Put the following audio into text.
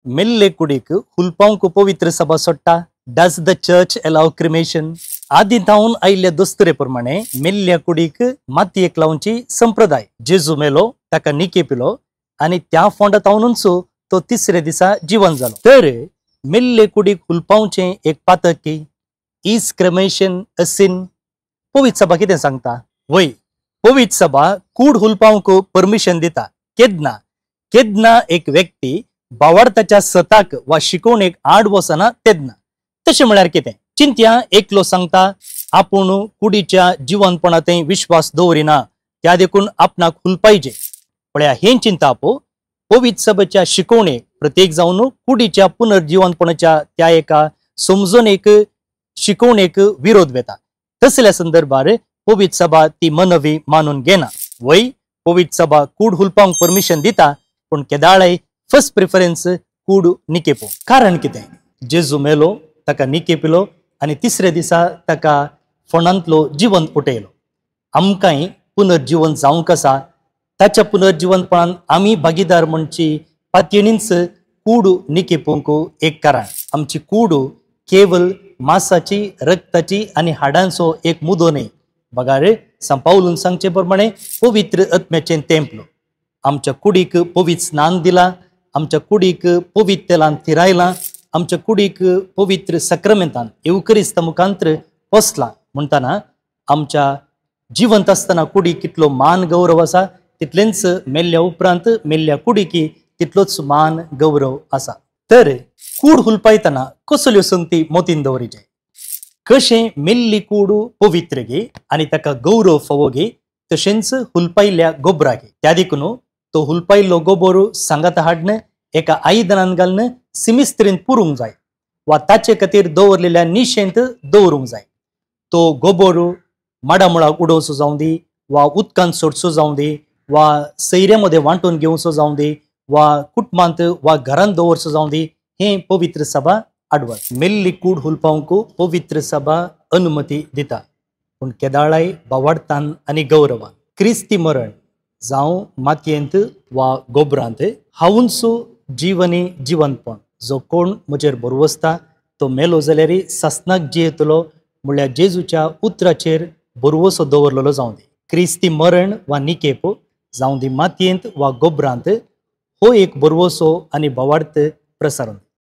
मेल्ले कुडीक हुलपावंक पवित्र सभा सोडटा. Does the church allow cremation? आदि थावन आयिल्ल्या दोस्तरे प्रमाणे मेल्ल्या कुडीक मातयेक लावची संप्रदाय. जेजू मेलो, ताका निकेपिलो आणि त्या फोंडा थावनूच तो तिसरे दिसा जीवन जालो. तर मेल्ले कुडीक हुलपावचे एक पातक की इज क्रिमेशन अ सिन? पवित्र सभा कितें सांगता? वय, पवित्र सभा कूड हुलपावंक परमिशन दिता. केदना एक व्यक्ती बावार्थाच्या सताक वा शिकवणेक आड वसना तेदना. तशें म्हळ्यार कितें? चिंत्या एकलो सांगता आपूण कुडीच्या जिवंतपणांत विश्वास दवरिना, त्या देखून आपणाक हुलपायचे. पळया, हें चिंता आपो पवित्र सभेच्या शिकवणेक प्रत्येक जावन कुडीच्या पुनर्जिवंतपणाच्या त्या एका समजणेक शिकवणेक विरोध वेता. तसल्या संदर्भार पवित्र सभा ती मनवी मानून घेना. वय, पवित्र सभा कूड हुलपावंक परमिशन दिता, पण केदाळय फर्स्ट प्रिफरन्स कूड निकेपो. कारण कितें? जेजू मेलो, ताका निकेपिलो आणि तिसऱ्या दिसा ताका फोंडांतलो जिवंत उठयलो. आमकांय पुनर्जीवन जावंक आसा. ताच्या पुनर्जीवनपणान आमी भागीदार म्हणची पातयेनीच कूड निकेपोवंक एक कारण. आमची कूड केवल मांसाची, रक्ताची आणि हाडांचो एक मुदो न्हय. बघा रे, सांपावलून सांगचे प्रमाणे पवित्र आत्म्याचें तेंपलो. आमच्या कुडीक पवित्र स्नान दिला, आमच्या कुडीक पवित्र तेलान थिरायला, आमच्या कुडीक पवित्र सक्रामेंतान एवकरिस्त मुखांतर पोसला. म्हणटना आमच्या जिवंत आसतना कुडीक कितलो मान गौरव आसा, तितलेंच मेल्ल्या उपरांत मेल्ल्या कुडीकी तितलोच मान गौरव आसा. तर कूड हुलपायतना कसल्यो संगती मोतीन दवरिचे? कशें मेल्ली कूड पवित्र गे आनी ताका गौरव फावो गे, तशेंच हुलपायल्ल्या गोबरा गे. त्या देखून तो हुलपायल्लो गोबर सांगात हाडन एका आयदनान घालन सिमिस्त्रीन पुरूंक जाय, वा ताचे खातीर दवरलेल्या निशेंत दवरूंक जाय. तो गोबर माडामुळाक उडोवचो जावं दी, वा उदकांत सोडचो जावं दी, वा सैऱ्यामध्ये वांटून घेवचो जावं दी, वा कुटुंबांत वा घरांत दवरचो जावं दी, हें पवित्र सभा आडवळ. मेल्ली कूड हुलपावंक पवित्र सभा अनुमती दिता, पूण केदाळाय बावार्थान आनी गौरवान. क्रिस्ती मरण जावं मातयेंत वा गोबरांत हांवूच जीवनी जिवंतपण. जो कोण म्हजेर भरवसता तो मेलो जाल्यार सासनाक जियेतलो, म्हळ्यार जेजूच्या उतराचेर भरवसो दवरलेलो जावं दी. क्रिस्ती मरण वा निकेप जावं दी मातयेंत वा गोबरांत, हो एक भरवसो आनी भावार्थ प्रसारून.